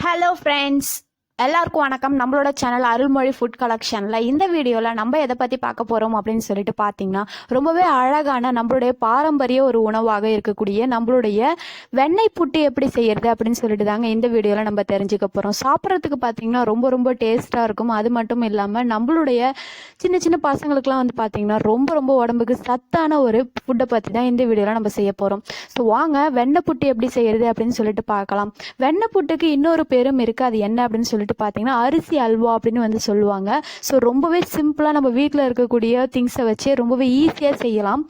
Hello friends, எல்லாருக்கும் வணக்கம். நம்மளோட சேனல் அருள்மொழி ஃபுட் கலெக்ஷனில் இந்த வீடியோவில் நம்ம எதை பற்றி பார்க்க போகிறோம் அப்படின்னு சொல்லிட்டு பார்த்தீங்கன்னா, ரொம்பவே அழகான நம்மளுடைய பாரம்பரிய ஒரு உணவாக இருக்கக்கூடிய நம்மளுடைய வெண்ணெய் புட்டு எப்படி செய்யறது அப்படின்னு சொல்லிட்டு தாங்க இந்த வீடியோவில் நம்ம தெரிஞ்சுக்க போகிறோம். சாப்பிட்றதுக்கு பார்த்தீங்கன்னா ரொம்ப ரொம்ப டேஸ்ட்டாக இருக்கும். அது மட்டும் இல்லாமல் நம்மளுடைய சின்ன சின்ன பசங்களுக்குலாம் வந்து பார்த்தீங்கன்னா ரொம்ப ரொம்ப உடம்புக்கு சத்தான ஒரு ஃபுட்டை பற்றி தான் இந்த வீடியோவில் நம்ம செய்ய போகிறோம். ஸோ வாங்க வெண்ணெய் புட்டு எப்படி செய்யறது அப்படின்னு சொல்லிட்டு பார்க்கலாம். வெண்ணெய் புட்டுக்கு இன்னொரு பேரும் இருக்குது. அது என்ன அப்படின்னு சொல்லிட்டு பார்த்தீங்கன்னா அரிசி அல்வா அப்படின்னு வந்து சொல்லுவாங்க. ஸோ ரொம்பவே சிம்பிளாக நம்ம வீட்டில் இருக்கக்கூடிய திங்ஸை வச்சு ரொம்பவே ஈஸியாக செய்யலாம்.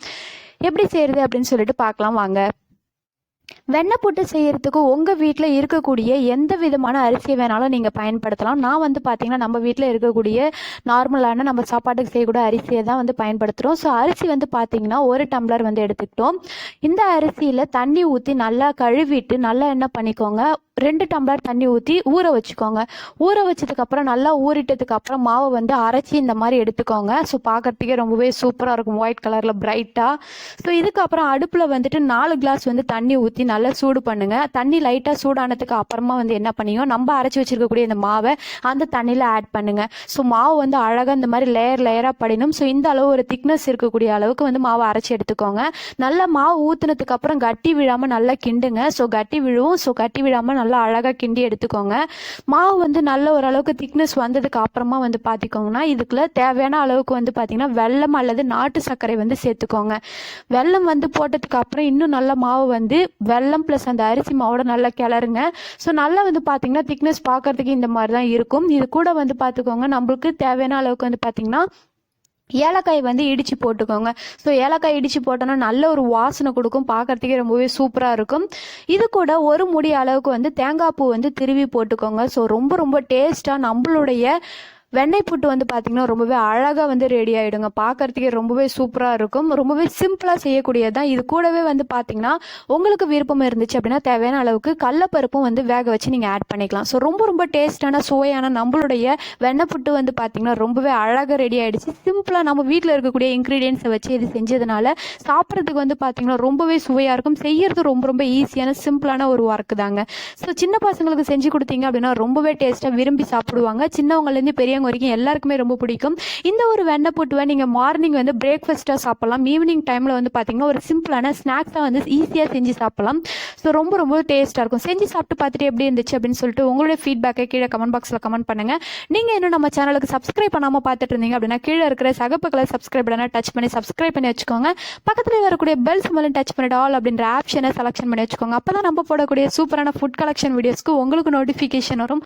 எப்படி செய்யறது அப்படின்னு சொல்லிட்டு பார்க்கலாம் வாங்க. வெண்ணெய் புட்டு செய்யறதுக்கு உங்கள் வீட்டில் இருக்கக்கூடிய எந்த விதமான அரிசியை வேணாலும் நீங்கள் பயன்படுத்தலாம். நான் வந்து பார்த்தீங்கன்னா நம்ம வீட்டில் இருக்கக்கூடிய நார்மலான நம்ம சாப்பாட்டுக்கு செய்யக்கூடிய அரிசியை தான் வந்து பயன்படுத்துகிறோம். ஸோ அரிசி வந்து பார்த்தீங்கன்னா 1 டம்ளர் வந்து எடுத்துக்கிட்டோம். இந்த அரிசியில் தண்ணி ஊற்றி நல்லா கழுவிட்டு நல்லா என்ன பண்ணிக்கோங்க, 2 டம்ளர் தண்ணி ஊற்றி ஊற வச்சுக்கோங்க. ஊற வச்சதுக்கப்புறம் நல்லா ஊறிட்டதுக்கப்புறம் மாவை வந்து அரைச்சி இந்த மாதிரி எடுத்துக்கோங்க. ஸோ பார்க்குறதுக்கே ரொம்பவே சூப்பராக இருக்கும், ஒயிட் கலரில் பிரைட்டாக. ஸோ இதுக்கப்புறம் அடுப்பில் வந்துட்டு 4 கிளாஸ் வந்து தண்ணி ஊற்றி நல்லா சூடு பண்ணுங்கள். தண்ணி லைட்டாக சூடானதுக்கு அப்புறமா வந்து என்ன பண்ணிங்க, நம்ம அரைச்சி வச்சிருக்கக்கூடிய இந்த மாவை அந்த தண்ணியில் ஆட் பண்ணுங்கள். ஸோ மாவு வந்து அழகாக இந்த மாதிரி லேயராக படிணும். ஸோ இந்த அளவு ஒரு திக்னஸ் இருக்கக்கூடிய அளவுக்கு வந்து மாவை அரைச்சி எடுத்துக்கோங்க. நல்லா மாவு ஊற்றுனதுக்கு அப்புறம் கட்டி விழாமல் நல்லா கிண்டுங்க. ஸோ கட்டி விழுவும். ஸோ கட்டி விழாமல் நல்லா அழகாக கிண்டி எடுத்துக்கோங்க. மாவு வந்து நல்ல ஓரளவுக்கு திக்னஸ் வந்ததுக்கு அப்புறமா வந்து பார்த்திக்கோங்கன்னா இதுக்குள்ள தேவையான அளவுக்கு வந்து பார்த்திங்கன்னா வெல்லம் அல்லது நாட்டு சர்க்கரை வந்து சேர்த்துக்கோங்க. வெல்லம் வந்து போட்டதுக்கு அப்புறம் இன்னும் நல்ல மாவு வந்து வெல்லம் ப்ளஸ் அந்த அரிசி மாவோட நல்லா கிளறுங்க. ஸோ நல்லா வந்து பார்த்திங்கன்னா திக்னஸ் பார்க்கறதுக்கு இந்த மாதிரி தான் இருக்கும். இது கூட வந்து பார்த்துக்கோங்க, நம்மளுக்கு தேவையான அளவுக்கு வந்து பார்த்திங்கன்னா ஏலக்காய் வந்து இடித்து போட்டுக்கோங்க. ஸோ ஏலக்காய் இடித்து போட்டோன்னா நல்ல ஒரு வாசனை கொடுக்கும், பார்க்குறதுக்கே ரொம்பவே சூப்பராக இருக்கும். இது கூட ஒரு முடி அளவுக்கு வந்து தேங்காய் பூ வந்து திருவி போட்டுக்கோங்க. ஸோ ரொம்ப ரொம்ப டேஸ்ட்டாக நம்மளுடைய வெண்ணெய் புட்டு வந்து பார்த்திங்கன்னா ரொம்பவே அழகாக வந்து ரெடி ஆகிடுங்க. பார்க்குறதுக்கே ரொம்பவே சூப்பராக இருக்கும். ரொம்பவே சிம்பிளாக செய்யக்கூடியது தான். இது கூடவே வந்து பார்த்திங்கன்னா உங்களுக்கு விருப்பம் இருந்துச்சு அப்படின்னா தேவையான அளவுக்கு கடலப்பருப்பும் வந்து வேக வச்சு நீங்கள் ஆட் பண்ணிக்கலாம். ஸோ ரொம்ப ரொம்ப டேஸ்டான சுவையான நம்மளுடைய வெண்ணெய் புட்டு வந்து பார்த்திங்கன்னா ரொம்பவே அழகாக ரெடி ஆகிடுச்சு. சிம்பிளாக நம்ம வீட்டில் இருக்கக்கூடிய இன்க்ரீடியன்ஸை வச்சு இது செஞ்சதுனால சாப்பிட்றதுக்கு வந்து பார்த்திங்கன்னா ரொம்பவே சுவையாக இருக்கும். செய்யறது ரொம்ப ரொம்ப ஈஸியான சிம்பிளான ஒரு ஒர்க்கு தாங்க. ஸோ சின்ன பசங்களுக்கு செஞ்சு கொடுத்தீங்க அப்படின்னா ரொம்பவே டேஸ்ட்டாக விரும்பி சாப்பிடுவாங்க. சின்னவங்கலேருந்து பெரியவங்க வரைக்கும் எல்லாருக்குமே ரொம்ப பிடிக்கும். இந்த ஒரு வெண்ணெய் புட்டுவை நீங்கள் மார்னிங் வந்து பிரேக்ஃபாஸ்ட்டாக சாப்பிடலாம். ஈவினிங் டைமில் வந்து பார்த்தீங்கன்னா ஒரு சிம்பிளான ஸ்நாக்ஸாக வந்து ஈஸியாக செஞ்சு சாப்பிடலாம். ஸோ ரொம்ப ரொம்ப டேஸ்ட்டாக இருக்கும். செஞ்சு சாப்பிட்டு பார்த்துட்டு எப்படி இருந்துச்சு அப்படின்னு சொல்லிட்டு உங்களுடைய ஃபீட்பேக்கை கீழே கமெண்ட் பாக்ஸில் கமெண்ட் பண்ணுங்கள். நீங்கள் இன்னும் நம்ம சேனலுக்கு சப்ஸ்கிரைப் பண்ணாமல் பார்த்துட்டு இருந்தீங்க அப்படின்னா கீழே இருக்கிற சகப்பு கலர் சப்ஸ்கிரைப் பட்டனை டச் பண்ணி சப்ஸ்கிரைப் பண்ணி வச்சுக்கோங்க. பக்கத்தில் வரக்கூடிய பெல் சிம்பலும் டச் பண்ணிட்டு ஆல் அப்படின்ற ஆப்ஷனை செலக்ஷன் பண்ணி வச்சுக்கோங்க. அப்போ தான் நம்ம போடக்கூடிய சூப்பரான ஃபுட் கலெக்ஷன் வீடியோஸ்க்கு உங்களுக்கு நோட்டிஃபிகேஷன் வரும்.